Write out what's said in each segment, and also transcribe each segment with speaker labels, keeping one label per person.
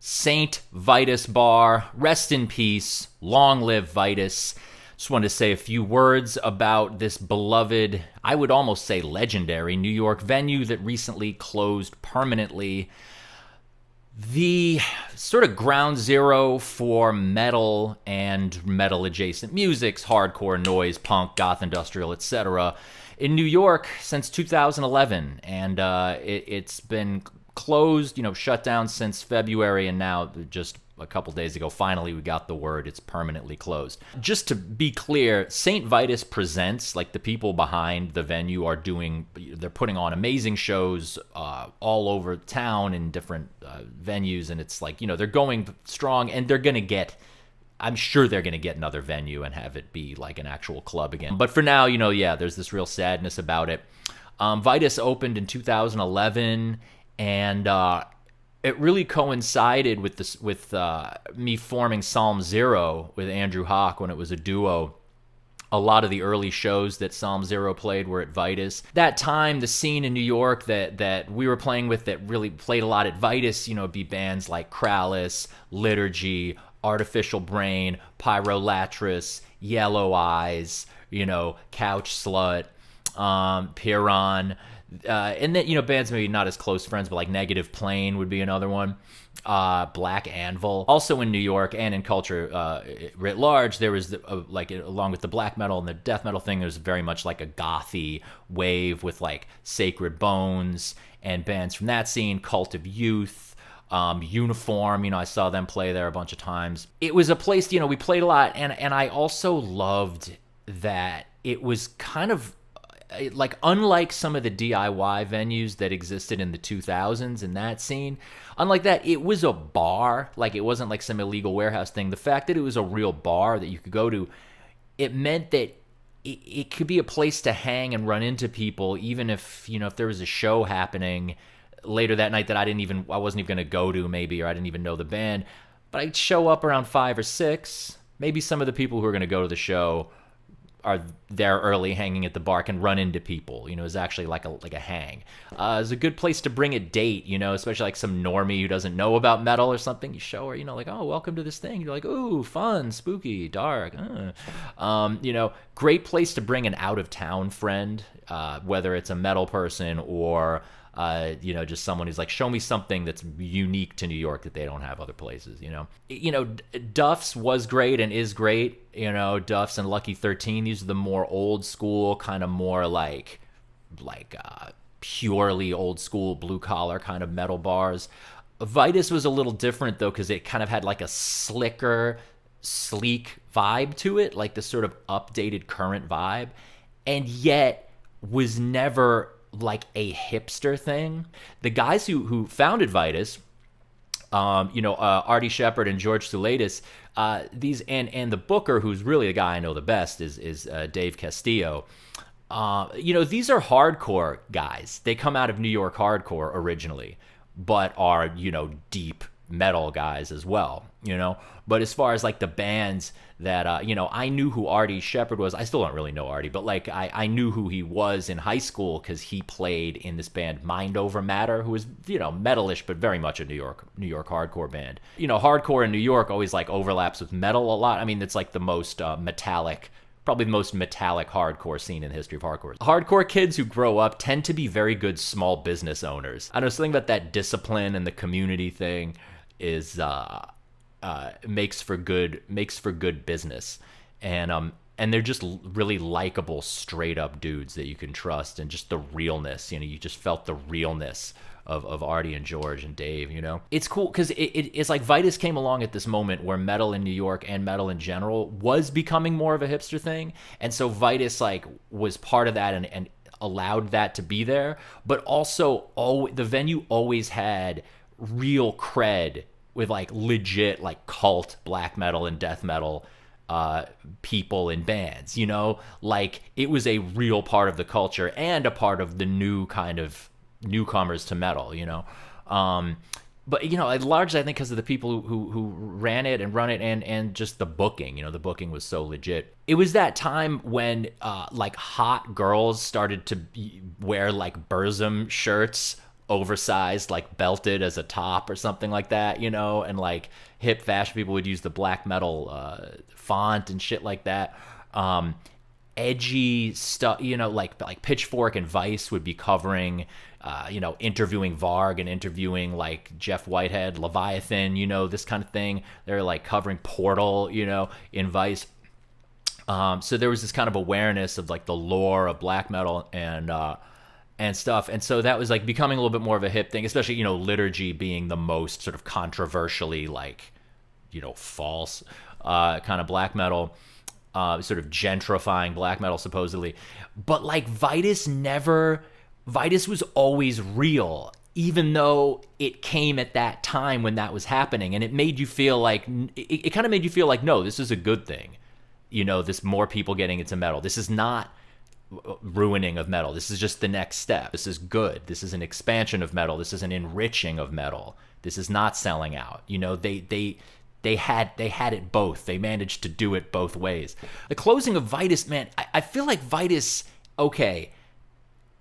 Speaker 1: Saint Vitus Bar, rest in peace, long live Vitus. Just wanted to say a few words about this beloved, I would almost say legendary, New York venue that recently closed permanently. The sort of ground zero for metal and metal adjacent musics, hardcore, noise, punk, goth, industrial, etc. in New York since 2011, and it's been closed, shut down since February, and now just a couple days ago, finally we got the word it's permanently closed. Just to be clear, St Vitus Presents, like the people behind the venue they're putting on amazing shows all over town in different venues, and it's like, they're going strong, and I'm sure they're going to get another venue and have it be like an actual club again. But for now, there's this real sadness about it. Vitus opened in 2011, and it really coincided with me forming Psalm Zero with Andrew Hawk when it was a duo. A lot of the early shows that Psalm Zero played were at Vitus. That time, the scene in New York that we were playing with that really played a lot at Vitus, it'd be bands like Krallis, Liturgy, Artificial Brain, Pyrolatris, Yellow Eyes, Couch Slut, Piran. And then, bands maybe not as close friends, but like Negative Plane would be another one. Black Anvil. Also in New York and in culture writ large, there was, along with the black metal and the death metal thing, there was very much like a gothy wave with like Sacred Bones and bands from that scene, Cult of Youth, Uniform, I saw them play there a bunch of times. It was a place, we played a lot, and I also loved that it was kind of like, unlike some of the DIY venues that existed in the 2000s in that scene, unlike that, it was a bar. Like, it wasn't like some illegal warehouse thing. The fact that it was a real bar that you could go to, it meant that it could be a place to hang and run into people, even if, if there was a show happening later that night that I wasn't even going to go to, maybe, or I didn't even know the band. But I'd show up around 5 or 6. Maybe some of the people who are going to go to the show are there early, hanging at the bar, can run into people. It's actually like a hang. It's a good place to bring a date, especially like some normie who doesn't know about metal or something. You show her, like, oh, welcome to this thing. You're like, ooh, fun, spooky, dark. Great place to bring an out-of-town friend, whether it's a metal person or just someone who's like, show me something that's unique to New York that they don't have other places, Duff's was great and is great, Duff's and Lucky 13, these are the more old school, kind of more like purely old school blue collar kind of metal bars. Vitus was a little different though, because it kind of had like a slicker, sleek vibe to it, like this sort of updated current vibe, and yet was never like a hipster thing. The guys who founded Vitus, Artie Shepherd and George Suletis, these and the booker, who's really the guy I know the best, is Dave Castillo. These are hardcore guys. They come out of New York hardcore originally, but are deep metal guys as well. But as far as like the bands that I knew who Artie Shepherd was. I still don't really know Artie, but like I knew who he was in high school because he played in this band Mind Over Matter, who was metalish but very much a New York hardcore band. Hardcore in New York always like overlaps with metal a lot. I mean, it's like the most metallic. Probably the most metallic hardcore scene in the history of hardcore. Hardcore kids who grow up tend to be very good small business owners. I know something about that discipline and the community thing is makes for good business, and they're just really likable, straight up dudes that you can trust, and just the realness. You just felt the realness of Artie and George and Dave. It's cool because it's like Vitus came along at this moment where metal in New York and metal in general was becoming more of a hipster thing, and so Vitus like was part of that and allowed that to be there. But also, the venue always had real cred with like legit like cult black metal and death metal people in bands, like it was a real part of the culture and a part of the new kind of newcomers to metal, but largely I think because of the people who ran it and run it and just the booking, the booking was so legit. It was that time when like hot girls started to wear like Burzum shirts oversized, like belted as a top or something like that, you know, and like hip fashion people would use the black metal font and shit like that. Edgy stuff, you know, like Pitchfork and Vice would be covering, you know, interviewing Varg and interviewing like Jeff Whitehead, Leviathan, you know, this kind of thing. They're like covering Portal, you know, in Vice. So there was this kind of awareness of like the lore of black metal and stuff. And so that was like becoming a little bit more of a hip thing, especially, you know, Liturgy being the most sort of controversially like, you know, false kind of black metal. Sort of gentrifying black metal supposedly, but like Vitus was always real, even though it came at that time when that was happening, and it made you feel like it kind of made you feel like, no, this is a good thing, you know, this more people getting into metal. This is not ruining of metal. This is just the next step. This is good. This is an expansion of metal. This is an enriching of metal. This is not selling out. You know, they had it both. They managed to do it both ways. The closing of Vitus, man, I feel like Vitus, okay,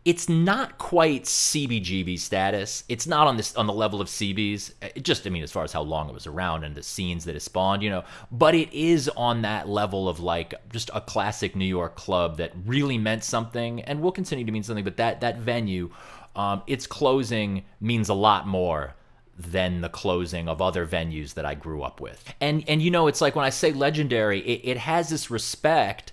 Speaker 1: it's not quite CBGB status. It's not on the level of CBs. It just, I mean, as far as how long it was around and the scenes that it spawned, you know, but it is on that level of like just a classic New York club that really meant something and will continue to mean something. But that venue, its closing means a lot more than the closing of other venues that I grew up with. And you know, it's like when I say legendary, it has this respect,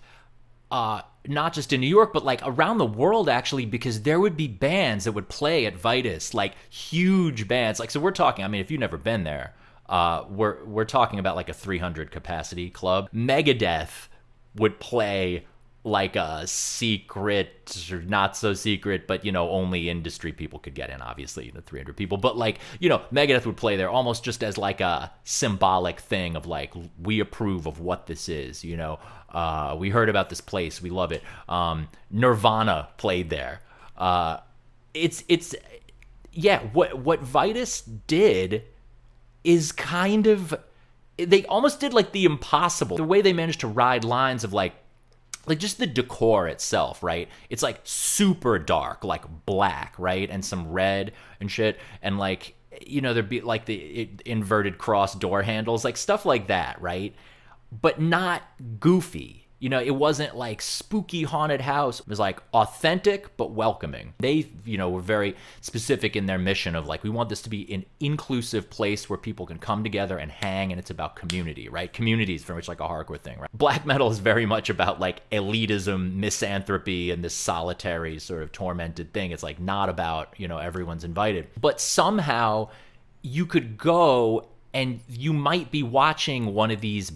Speaker 1: not just in New York, but like around the world actually, because there would be bands that would play at Vitus, like huge bands. Like, so we're talking, I mean, if you've never been there, we're talking about like a 300 capacity club. Megadeth would play like a secret or not so secret, but, you know, only industry people could get in, obviously, you know, 300 people. But like, you know, Megadeth would play there almost just as like a symbolic thing of like, we approve of what this is, you know. We heard about this place, we love it. Nirvana played there. Yeah, what Vitus did is kind of, they almost did like the impossible. The way they managed to ride lines of like just the decor itself, right? It's like super dark, like black, right? And some red and shit. And like, you know, there'd be like the inverted cross door handles, like stuff like that, right? But not goofy. You know, it wasn't like spooky haunted house. It was like authentic but welcoming. They, you know, were very specific in their mission of like, we want this to be an inclusive place where people can come together and hang, and it's about community, right? Community is very much like a hardcore thing, right? Black metal is very much about like elitism, misanthropy, and this solitary sort of tormented thing. It's like not about, you know, everyone's invited. But somehow you could go and you might be watching one of these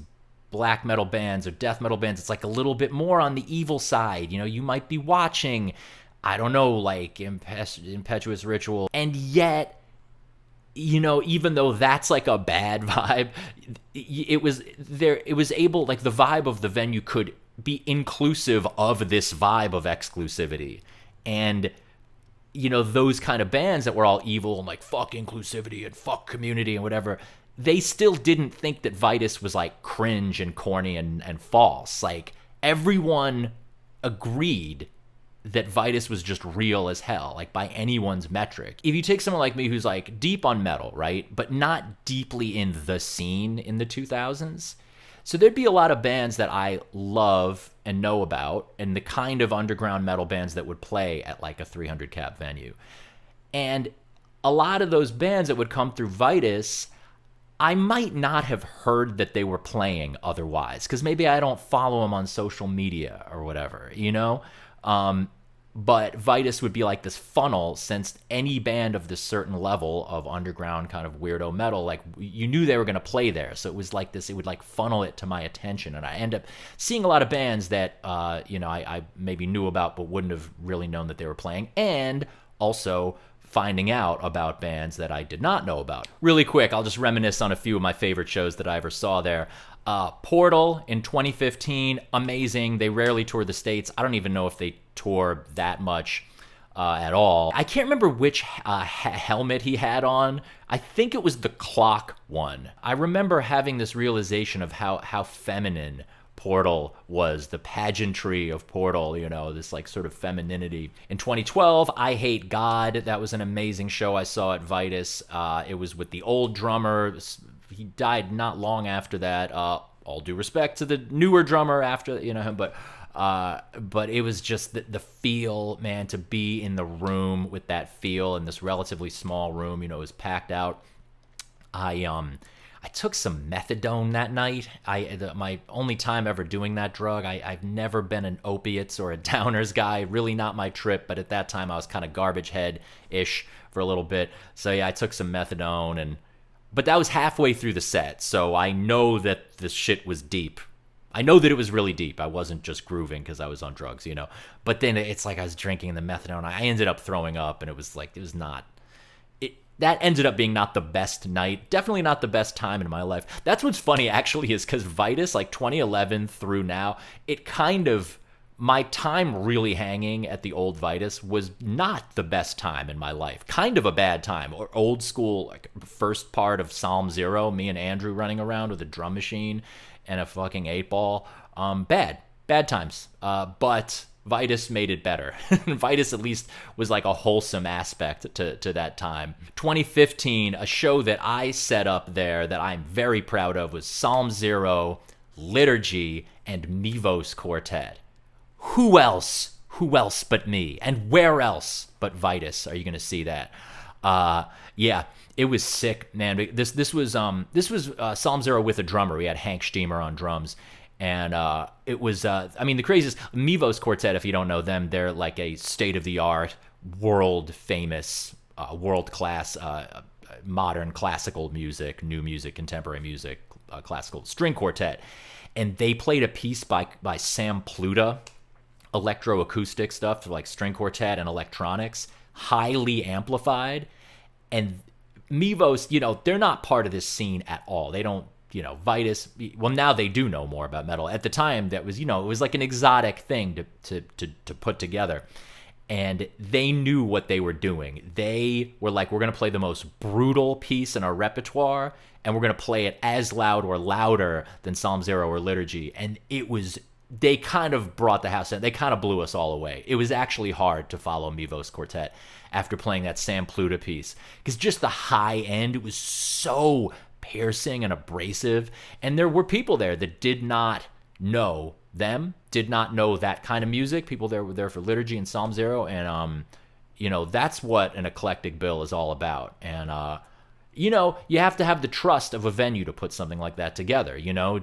Speaker 1: black metal bands or death metal bands. It's like a little bit more on the evil side. You know, you might be watching, I don't know, like Impetuous Ritual. And yet, you know, even though that's like a bad vibe, it was able, like the vibe of the venue could be inclusive of this vibe of exclusivity. And, you know, those kind of bands that were all evil and like fuck inclusivity and fuck community and whatever, they still didn't think that Vitus was like cringe and corny and false. Like everyone agreed that Vitus was just real as hell, like by anyone's metric. If you take someone like me who's like deep on metal, right, but not deeply in the scene in the 2000s, so there'd be a lot of bands that I love and know about, and the kind of underground metal bands that would play at like a 300 cap venue. And a lot of those bands that would come through Vitus, I might not have heard that they were playing otherwise, because maybe I don't follow them on social media or whatever, you know? But Vitus would be like this funnel, since any band of this certain level of underground kind of weirdo metal, like you knew they were going to play there. So it was like this, it would like funnel it to my attention. And I end up seeing a lot of bands that, you know, I maybe knew about, but wouldn't have really known that they were playing. And also finding out about bands that I did not know about. Really quick, I'll just reminisce on a few of my favorite shows that I ever saw there. Portal in 2015, amazing. They rarely tour the States. I don't even know if they tour that much at all. I can't remember which helmet he had on. I think it was the clock one. I remember having this realization of how feminine Portal was the pageantry of Portal, this like sort of femininity. In 2012, I Hate God. That was an amazing show I saw at Vitus. It was with the old drummer. He died not long after that. All due respect to the newer drummer after, him, but it was just the feel, man, to be in the room with that feel in this relatively small room, it was packed out. I took some methadone that night. My only time ever doing that drug. I've never been an opiates or a downers guy. Really not my trip. But at that time, I was kind of garbage head-ish for a little bit. So yeah, I took some methadone, but that was halfway through the set. So I know that the shit was deep. I know that it was really deep. I wasn't just grooving because I was on drugs, But then it's like I was drinking the methadone. I ended up throwing up, and it was not. That ended up being not the best night. Definitely not the best time in my life. That's what's funny, actually, is because Vitus, like 2011 through now, my time really hanging at the old Vitus was not the best time in my life. Kind of a bad time. Or old school, like first part of Psalm Zero, me and Andrew running around with a drum machine and a fucking 8-ball. Bad times. But Vitus made it better. Vitus at least was like a wholesome aspect to that time. 2015, a show that I set up there that I'm very proud of was Psalm Zero, Liturgy, and Mivos Quartet. Who else but me? And where else but Vitus are you going to see that? Yeah, it was sick, man. This was Psalm Zero with a drummer. We had Hank Steamer on drums. And it was, the craziest, Mivos Quartet, if you don't know them, they're like a state-of-the-art, world-famous, world-class, modern classical music, new music, contemporary music, classical string quartet. And they played a piece by Sam Pluta, electroacoustic stuff, like string quartet and electronics, highly amplified. And Mivos, they're not part of this scene at all. They don't, Vitus, well, now they do know more about metal. At the time, that was, it was like an exotic thing to put together. And they knew what they were doing. They were like, we're going to play the most brutal piece in our repertoire, and we're going to play it as loud or louder than Psalm Zero or Liturgy. And they kind of brought the house in. They kind of blew us all away. It was actually hard to follow Mivos Quartet after playing that Sam Pluta piece. Because just the high end, it was so piercing and abrasive, and there were people there that did not know them, did not know that kind of music. People there were there for Liturgy and Psalm Zero, and that's what an eclectic bill is all about. And you have to have the trust of a venue to put something like that together.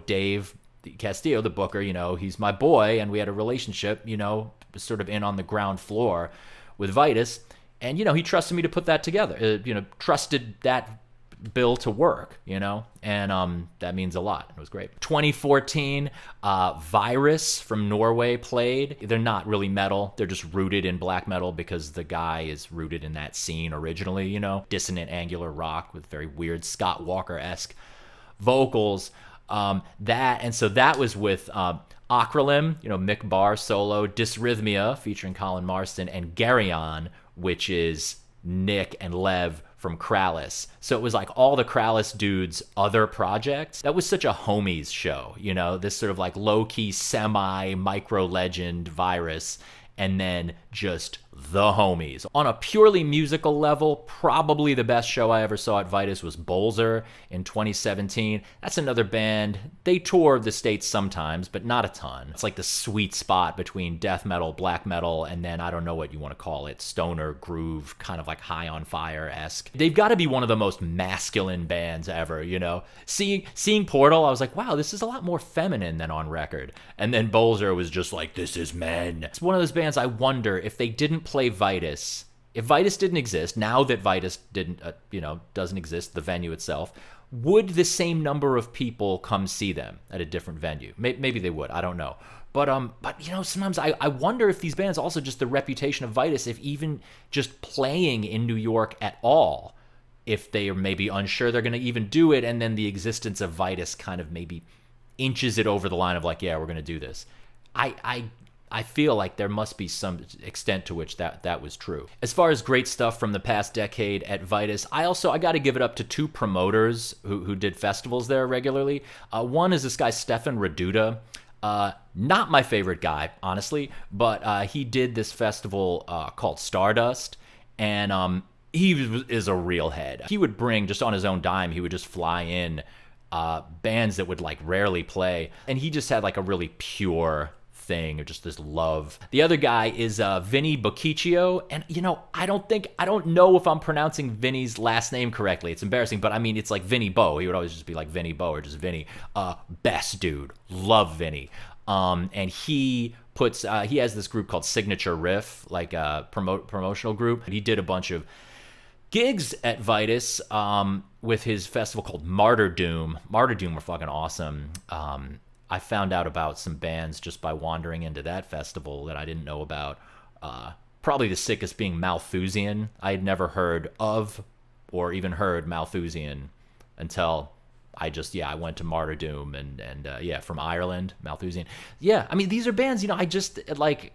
Speaker 1: Dave Castillo, the booker, he's my boy, and we had a relationship, sort of in on the ground floor with Vitus, and he trusted me to put that together. Trusted that bill to work, and that means a lot. It was great. 2014, Virus from Norway played. They're not really metal. They're just rooted in black metal because the guy is rooted in that scene originally, dissonant angular rock with very weird Scott Walker-esque vocals. So that was with Acrolim, Mick Barr solo, Dysrhythmia featuring Colin Marston, and Garyon, which is Nick and Lev from Krallis. So it was like all the Krallis dudes' other projects. That was such a homies show, this sort of like low-key semi-micro legend Virus, and then just the homies. On a purely musical level, probably the best show I ever saw at Vitus was Bolzer in 2017. That's another band. They tour the States sometimes, but not a ton. It's like the sweet spot between death metal, black metal, and then I don't know what you want to call it, stoner groove, kind of like High on Fire-esque. They've got to be one of the most masculine bands ever, Seeing Portal, I was like, wow, this is a lot more feminine than on record. And then Bolzer was just like, this is men. It's one of those bands I wonder if they didn't play Vitus, if Vitus didn't exist, now that Vitus doesn't exist, the venue itself, would the same number of people come see them at a different venue? Maybe they would, I don't know. But sometimes I wonder if these bands, also just the reputation of Vitus, if even just playing in New York at all, if they are maybe unsure they're going to even do it, and then the existence of Vitus kind of maybe inches it over the line of like, yeah, we're going to do this. I feel like there must be some extent to which that was true. As far as great stuff from the past decade at Vitus, I got to give it up to two promoters who did festivals there regularly. One is this guy, Stefan Raduda. Not my favorite guy, honestly, but he did this festival called Stardust, and is a real head. He would bring, just on his own dime, he would just fly in bands that would like rarely play, and he just had like a really pure thing or just this love. The other guy is Vinny Bocciccio, and I don't know if I'm pronouncing Vinny's last name correctly. It's embarrassing, but I mean it's like Vinny Bo. He would always just be like Vinny Bo or just Vinny. Best dude, love Vinny. And he puts he has this group called Signature Riff, like a promotional group. He did a bunch of gigs at Vitus with his festival called Martyrdom. Martyrdom were fucking awesome. I found out about some bands just by wandering into that festival that I didn't know about. Probably the sickest being Malthusian. I had never heard of or even heard Malthusian until I went to Martyrdom and from Ireland, Malthusian. Yeah, I mean, these are bands, I just, like,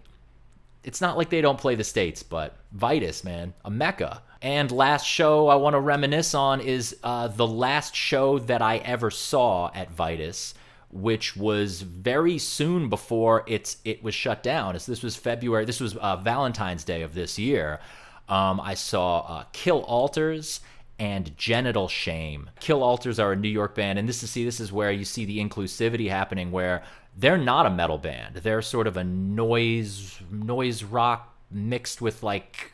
Speaker 1: it's not like they don't play the States, but Vitus, man, a mecca. And last show I want to reminisce on is the last show that I ever saw at Vitus, which was very soon before it was shut down. This was February. This was Valentine's Day of this year. I saw Kill Alters and Genital Shame. Kill Alters are a New York band, and this is where you see the inclusivity happening, where they're not a metal band. They're sort of a noise rock mixed with like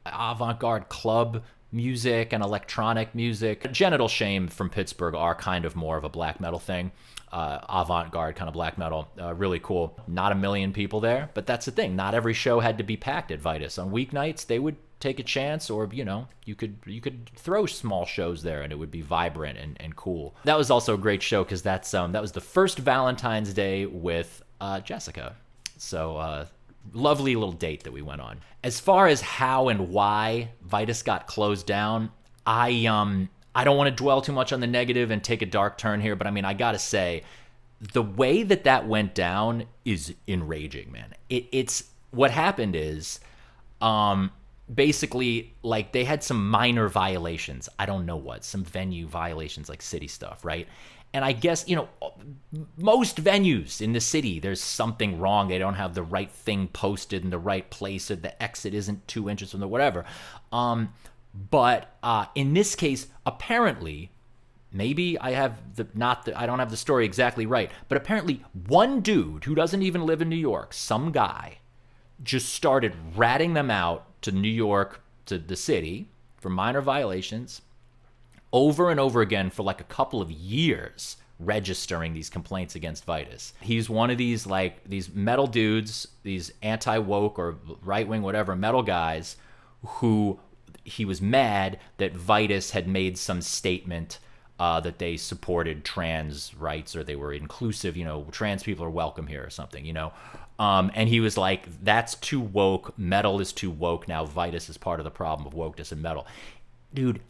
Speaker 1: avant-garde club music and electronic music. Genital Shame from Pittsburgh are kind of more of a black metal thing. Avant-garde kind of black metal. Really cool. Not a million people there, but that's the thing. Not every show had to be packed at Vitus. On weeknights, they would take a chance, or you could throw small shows there and it would be vibrant and cool. That was also a great show because that was the first Valentine's Day with Jessica. So lovely little date that we went on. As far as how and why Vitus got closed down, I don't want to dwell too much on the negative and take a dark turn here, but I mean, I gotta say, the way that went down is enraging, man. It's what happened is, basically, like, they had some minor violations. I don't know what, some venue violations, like city stuff, right? And I guess, most venues in the city, there's something wrong. They don't have the right thing posted in the right place, or the exit isn't 2 inches from the whatever. But in this case, apparently, maybe I don't have the story exactly right, but apparently one dude who doesn't even live in New York, some guy, just started ratting them out to New York, to the city, for minor violations, over and over again for like a couple of years, registering these complaints against Vitus. He's one of these metal dudes, these anti-woke or right-wing whatever metal guys, who he was mad that Vitus had made some statement that they supported trans rights, or they were inclusive, trans people are welcome here or something, and he was like, that's too woke, metal is too woke, now Vitus is part of the problem of wokeness in metal. Dude,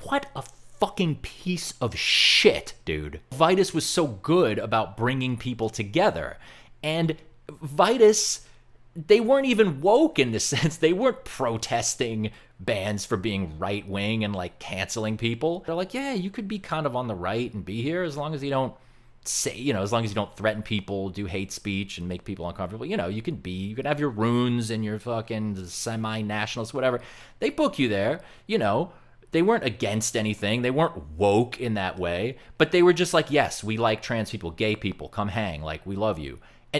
Speaker 1: what a fucking piece of shit, dude. Vitus was so good about bringing people together, and Vitus, they weren't even woke in the sense. They weren't protesting bands for being right-wing and like canceling people. They're like, yeah, you could be kind of on the right and be here as long as you don't say, as long as you don't threaten people, do hate speech and make people uncomfortable. You can have your runes and your fucking semi-nationalists, whatever. They book you there, They weren't against anything. They weren't woke in that way, but they were just like, yes, we like trans people, gay people, come hang, like, we love you.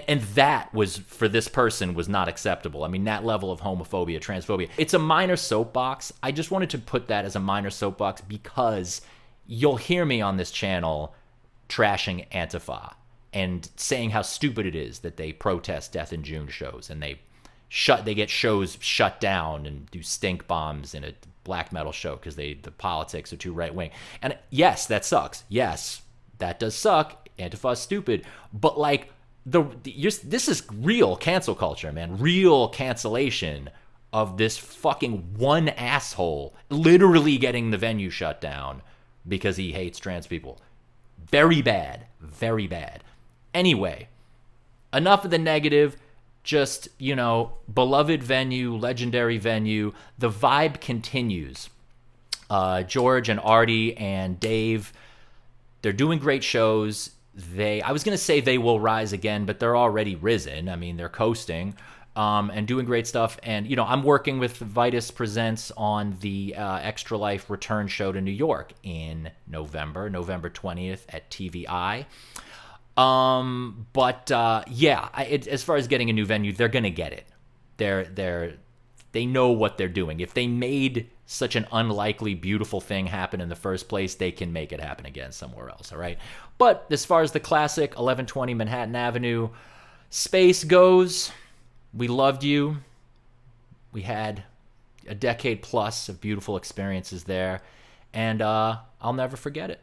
Speaker 1: And that was, for this person, was not acceptable. I mean, that level of homophobia, transphobia. It's a minor soapbox. I just wanted to put that as a minor soapbox because you'll hear me on this channel trashing Antifa and saying how stupid it is that they protest Death in June shows and they get shows shut down and do stink bombs in a black metal show because the politics are too right-wing. And yes, that sucks. Yes, that does suck. Antifa's stupid. But like, this is real cancel culture, man. Real cancellation of this fucking one asshole literally getting the venue shut down because he hates trans people. Very bad. Very bad. Anyway, enough of the negative. Just, beloved venue, legendary venue. The vibe continues. George and Artie and Dave, they're doing great shows. I was going to say they will rise again, but they're already risen. I mean, they're coasting and doing great stuff. And, I'm working with Vitus Presents on the Extra Life return show to New York in November 20th at TVI. As far as getting a new venue, they're going to get it. They know what they're doing. If they made such an unlikely, beautiful thing happen in the first place, they can make it happen again somewhere else, all right? But as far as the classic 1120 Manhattan Avenue space goes, we loved you. We had a decade plus of beautiful experiences there, and I'll never forget it.